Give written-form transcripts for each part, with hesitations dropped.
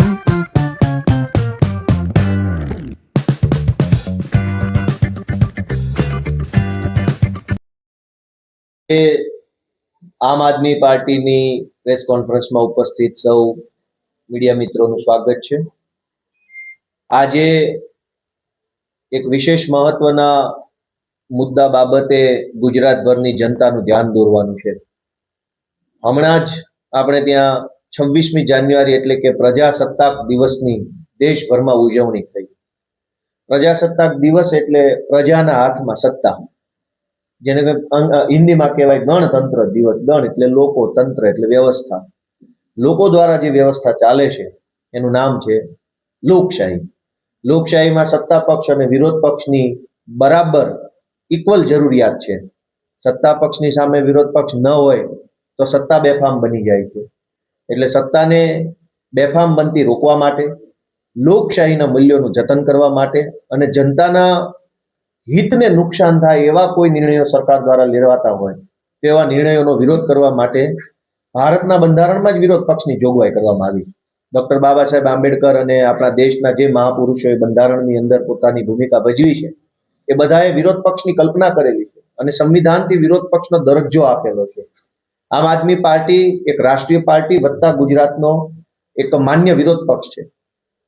આમ આદમી પાર્ટીની પ્રેસ કોન્ફરન્સમાં ઉપસ્થિત સૌ મીડિયા મિત્રોનું સ્વાગત છે। આજે એક વિશેષ મહત્વના મુદ્દા બાબતે ગુજરાતભરની જનતાનું ધ્યાન દોરવાનું છે। હમણાં જ આપણે ત્યાં 26મી જાન્યુઆરી એટલે કે પ્રજાસત્તાક દિવસની દેશભરમાં ઉજવણી થઈ। પ્રજાસત્તાક દિવસ એટલે પ્રજાના હાથમાં સત્તા, જેને હિન્દીમાં કહેવાય ગણતંત્ર દિવસ। ગણ એટલે લોકો, તંત્ર એટલે વ્યવસ્થા। લોકો દ્વારા જે વ્યવસ્થા ચાલે છે એનું નામ છે લોકશાહી। લોકશાહીમાં સત્તા પક્ષ અને વિરોધ પક્ષની બરાબર ઇક્વલ જરૂરિયાત છે। સત્તા પક્ષની સામે વિરોધ પક્ષ ન હોય તો સત્તા બેફામ બની જાય છે। એટલે સત્તાને બેફામ બનતી રોકવા માટે, લોકશાહીના મૂલ્યોનું જતન કરવા માટે અને જનતાના હિતને નુકસાન થાય એવા કોઈ નિર્ણયો સરકાર દ્વારા લેવાતા હોય તેવા નિર્ણયોનો વિરોધ કરવા માટે ભારતના બંધારણમાં જ વિરોધ પક્ષની જોગવાઈ કરવામાં આવી। ડોક્ટર બાબા સાહેબ આંબેડકર અને આપણા દેશના જે મહાપુરુષોએ બંધારણની અંદર પોતાની ભૂમિકા ભજવી છે એ બધાએ વિરોધ પક્ષની કલ્પના કરેલી છે અને સંવિધાનથી વિરોધ પક્ષનો દરજ્જો આપેલો છે। આમ આદમી પાર્ટી એક રાષ્ટ્રીય પાર્ટી વત્તા ગુજરાતનો એક માન્ય વિરોધ પક્ષ છે।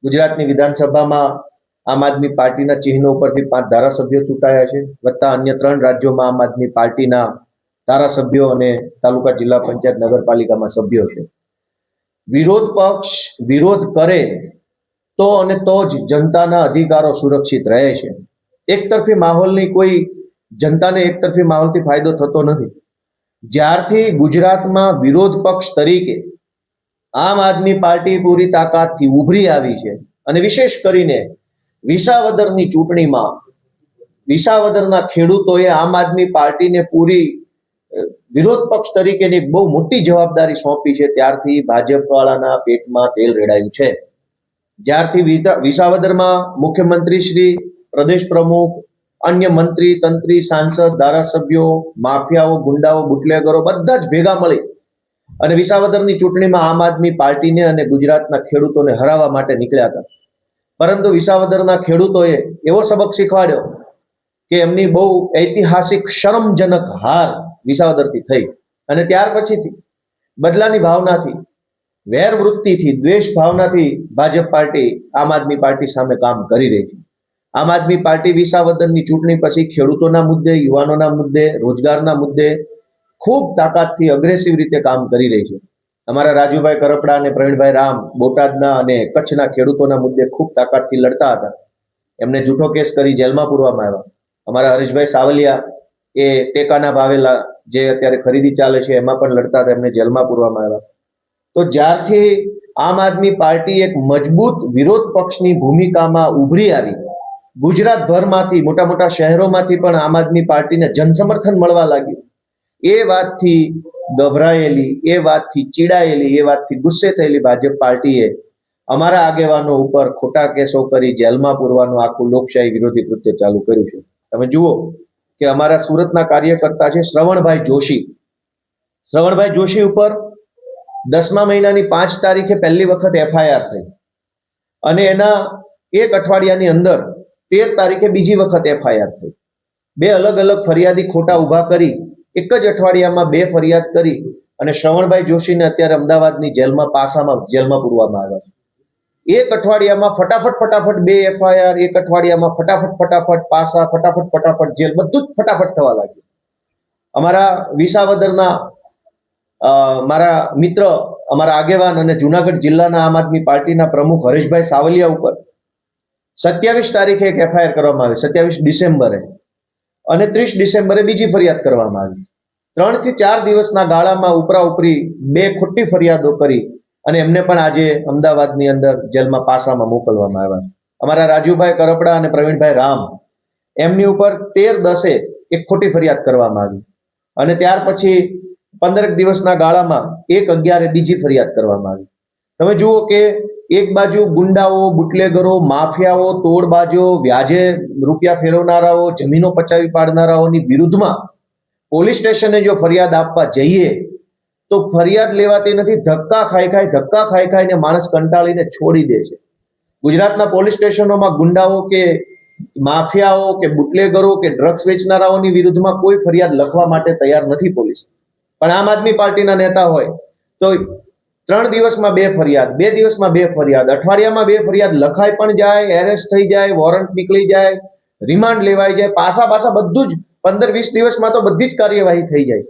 ગુજરાતની વિધાનસભામાં આમ આદમી પાર્ટીના ચિહ્નો ઉપરથી 5 ધારાસભ્યો ચૂંટાયા છે, વત્તા અન્ય 3 રાજ્યોમાં આમ આદમી પાર્ટીના ધારાસભ્યો અને તાલુકા, જિલ્લા પંચાયત, નગરપાલિકામાં સભ્યો છે। વિરોધ પક્ષ વિરોધ કરે તો અને તો જ જનતાના અધિકારો સુરક્ષિત રહે છે। એકતરફી માહોલની કોઈ જનતાને એકતરફી માહોલથી ફાયદો થતો નથી। જ્યારથી ગુજરાતમાં વિરોધ પક્ષ તરીકે આમ આદમી પાર્ટી પૂરી તાકાતથી ઉભરી આવી છે અને વિશેષ કરીને વિસાવદરની ચૂંટણીમાં વિસાવદરના ખેડૂતોએ આમ આદમી પાર્ટીને પૂરી વિરોધ પક્ષ તરીકેની બહુ મોટી જવાબદારી સોંપી છે, ત્યારથી ભાજપ વાળાના પેટમાં તેલ રેડાયું છે। જ્યારથી વિસાવદરમાં મુખ્યમંત્રી શ્રી, પ્રદેશ પ્રમુખ, અન્ય મંત્રી, તંત્રી, સાંસદ, ધારાસભ્યો, માફિયાઓ, ગુંડાઓ, બુટલેગરો બધા જ ભેગા મળી અને વિસાવદરની ચૂંટણીમાં આમ આદમી પાર્ટીને અને ગુજરાતના ખેડૂતોને હરાવવા માટે નીકળ્યા હતા। પરંતુ વિસાવદરના ખેડૂતોએ એવો સબક શીખવાડ્યો કે એમની બહુ ઐતિહાસિક શરમજનક હાર વિસાવદરથી થઈ અને ત્યાર પછીથી બદલાની ભાવનાથી, વેર વૃત્તિથી, દ્વેષ ભાવનાથી ભાજપ પાર્ટી આમ આદમી પાર્ટી સામે કામ કરી રહી છે। આમ આદમી પાર્ટી વિસાવદરની ચૂંટણી પછી ખેડૂતોના મુદ્દે, યુવાનોના મુદ્દે, રોજગારના મુદ્દે ખૂબ તાકાતથી અગ્રેસિવ રીતે કામ કરી રહી છે। અમારા રાજુભાઈ કરપડા અને પ્રવીણભાઈ રામ બોટાદના અને કચ્છના ખેડૂતોના મુદ્દે ખૂબ તાકાતથી લડતા હતા। એમને જૂઠો કેસ કરી જેલમાં પૂરવામાં આવ્યા। અમારા હરેશભાઈ સાવલિયા એ ટેકાના ભાવેલા જે અત્યારે ખરીદી ચાલે છે એમાં પણ લડતા હતા, એમને જેલમાં પૂરવામાં આવ્યા। તો જ્યારથી આમ આદમી પાર્ટી એક મજબૂત વિરોધ પક્ષની ભૂમિકામાં ઉભરી આવી, ગુજરાતભરમાંથી, મોટા મોટા શહેરોમાંથી પણ આમ આદમી પાર્ટીને જનસમર્થન મળવા લાગ્યું, એ વાતથી ગભરાયેલી, એ વાતથી ચીડાયેલી, એ વાતથી ગુસ્સે થયેલી ભાજપ પાર્ટીએ અમારા આગેવાનો ઉપર ખોટા કેસો કરી જેલમાં પૂરવાનું આખું લોકશાહી વિરોધી કૃત્ય ચાલુ કર્યું છે। તમે જુઓ કે અમારા સુરતના કાર્યકર્તા છે શ્રવણભાઈ જોશી, શ્રવણભાઈ જોશી ઉપર 10મા મહિનાની 5 તારીખે પહેલી વખત FIR થઈ અને એના એક અઠવાડિયાની અંદર 13 તારીખે બીજી વખત FIR થઈ। 2 અલગ અલગ ફરિયાદી ખોટા ઉભા કરી એક જ અઠવાડિયામાં 2 ફરિયાદ કરી અને શ્રવણભાઈ જોશીને અત્યારે અમદાવાદની જેલમાં, પાસામાં જેલમાં પૂરવામાં આવ્યા છે। એક અઠવાડિયામાં ફટાફટ 2 FIR, એક અઠવાડિયામાં ફટાફટ પાસા, ફટાફટ જેલ, બધું જ ફટાફટ થવા લાગ્યું। અમારા વિસાવદરના મારા મિત્ર, અમારા આગેવાન અને જુનાગઢ જિલ્લાના આમ આદમી પાર્ટીના પ્રમુખ હરેશભાઈ સાવલિયા ઉપર 27 તારીખે એક FIR કરવામાં આવી, 27 ડિસેમ્બરે, અને 30 ડિસેમ્બરે બીજી ફરિયાદ કરવામાં આવી। 3 થી 4 દિવસના ગાળામાં ઉપરા ઉપરી 2 ખોટી ફરિયાદો કરી અને એમને પણ આજે અમદાવાદની અંદર જેલમાં પાસામાં મોકલવામાં આવ્યા। અમારા રાજુભાઈ કરપડા અને પ્રવીણભાઈ રામ, એમની ઉપર 13/10 એક ખોટી ફરિયાદ કરવામાં આવી અને ત્યાર પછી 15 દિવસના ગાળામાં 1/11 બીજી ફરિયાદ કરવામાં આવી। તમે જુઓ કે એક બાજુ ગુંડાઓ, બુટલેગરો, માફિયાઓ, તોડબાજો, વ્યાજે રૂપિયા ફેરવનારાઓ, જમીનો પચાવી પાડનારાઓની વિરુદ્ધમાં પોલીસ સ્ટેશને જો ફરિયાદ આપવા જઈએ તો ફરિયાદ લેવાતી નથી. ધક્કા ખાઈ ખાઈને માણસ કંટાળીને છોડી દે છે. ગુજરાતના પોલીસ સ્ટેશનોમાં ગુંડાઓ કે માફિયાઓ કે બુટલેગરો કે ડ્રગ્સ વેચનારાઓની વિરુદ્ધમાં કોઈ ફરિયાદ લખવા માટે તૈયાર નથી પોલીસ. પણ આમ આદમી પાર્ટીના નેતા હોય તો 3 દિવસમાં 2 ફરિયાદ, 2 દિવસમાં 2 ફરિયાદ, અઠવાડિયામાં 2 ફરિયાદ લખાઈ પણ જાય, એરેસ્ટ થઈ જાય, વોરંટ નીકળી જાય, રિમાન્ડ લેવાઈ જાય, પાછા બધું જ 15-20 દિવસમાં તો બધી જ કાર્યવાહી થઈ જાય.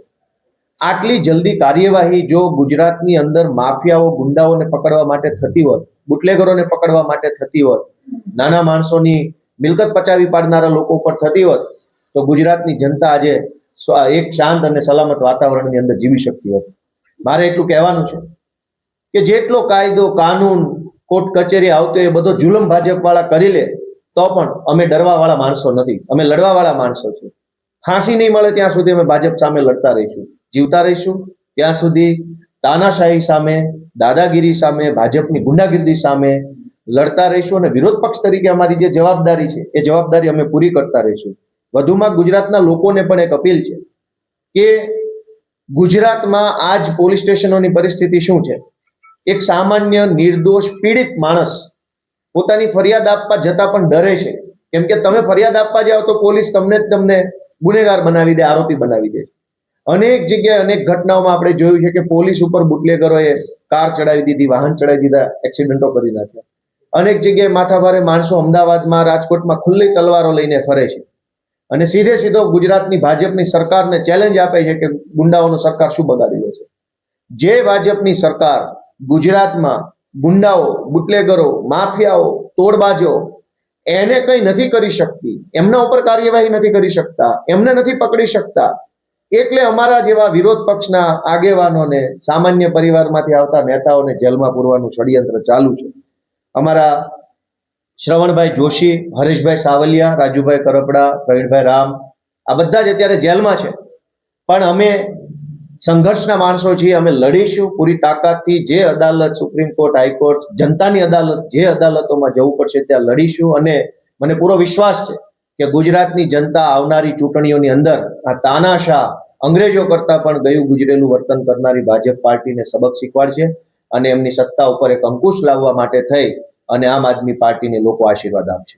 આટલી જલ્દી કાર્યવાહી જો ગુજરાતની અંદર માફિયાઓ ગુંડાઓને પકડવા માટે થતી હોત, બુટલેગરોને પકડવા માટે થતી હોત, નાના માણસોની મિલકત પચાવી પાડનારા લોકો ઉપર થતી હોત, તો ગુજરાતની જનતા આજે એક શાંત અને સલામત વાતાવરણની અંદર જીવી શકતી હોત. મારે એટલું કહેવાનું છે કે જેટલો કાયદો કાનૂન કોર્ટ કચેરી આવતો એ બધો જુલમ ભાજપ વાળા કરી લે તો પણ અમે ડરવા વાળા માણસો નથી, અમે લડવા વાળા માણસો છીએ. ફાંસી નહીં મળે ત્યાં સુધી અમે ભાજપ સામે લડતા રહીશું, જીવતા રહીશું. ત્યાં સુધી તાનાશાહી સામે, દાદાગીરી સામે, ભાજપની ગુંડાગીરી સામે લડતા રહીશું અને વિરોધ પક્ષ તરીકે અમારી જે જવાબદારી છે એ જવાબદારી અમે પૂરી કરતા રહીશું. વધુમાં ગુજરાતના લોકોને પણ એક અપીલ છે કે ગુજરાતમાં આજ પોલીસ સ્ટેશનોની પરિસ્થિતિ શું છે. એક સામાન્ય નિર્દોષ પીડિત માણસ પોતાની ફરિયાદ આપવા જતા પણ ડરે છે, કેમ કે તમે ફરિયાદ આપવા જાઓ તો પોલીસ તમને ગુનેગાર બનાવી દે, આરોપી બનાવી દે. અનેક જગ્યાએ અનેક ઘટનાઓમાં આપણે જોયું છે કે પોલીસ ઉપર બુટલેગરોએ કાર ચડાવી દીધી, વાહન ચડાવી દીધા, એક્સિડન્ટો કરી નાખ્યા. અનેક જગ્યાએ માથાભારે માણસો અમદાવાદમાં, રાજકોટમાં ખુલ્લી તલવારો લઈને ફરે છે અને સીધો ગુજરાતની ભાજપની સરકારને ચેલેન્જ આપે છે કે ગુંડાઓનું સરકાર શું બગાડી લે છે. જે ભાજપની સરકાર ગુજરાતમાં ગુંડાઓ, બુટલેગરો, માફિયાઓ, તોડબાજો એને કંઈ નથી કરી શકતી, એમના ઉપર કાર્યવાહી નથી કરી શકતા, એમને નથી પકડી શકતા, એટલે અમારા જેવા વિરોધ પક્ષના આગેવાનોને, સામાન્ય પરિવારમાંથી આવતા નેતાઓને જેલમાં પૂરવાનું ષડયંત્ર ચાલુ છે. અમારા શ્રવણભાઈ જોશી, હરેશભાઈ સાવલિયા, રાજુભાઈ કરપડા, પ્રવીણભાઈ રામ આ બધા જ અત્યારે જેલમાં છે. પણ અમે સંઘર્ષના માણસો છીએ, અમે લડીશું પૂરી તાકાતથી. જે અદાલત, સુપ્રીમ કોર્ટ, હાઈકોર્ટ, જનતાની અદાલત, જે અદાલતોમાં જવું પડશે ત્યાં લડીશું. અને મને પૂરો વિશ્વાસ છે કે ગુજરાતની જનતા આવનારી ચૂંટણીઓની અંદર આ તાનાશાહ અંગ્રેજો કરતા પણ ગયું ગુજરેલું વર્તન કરનારી ભાજપ પાર્ટીને સબક શીખવાડશે અને એમની સત્તા ઉપર એક અંકુશ લાવવા માટે થઈ અને આમ આદમી પાર્ટીને લોકો આશીર્વાદ આપશે.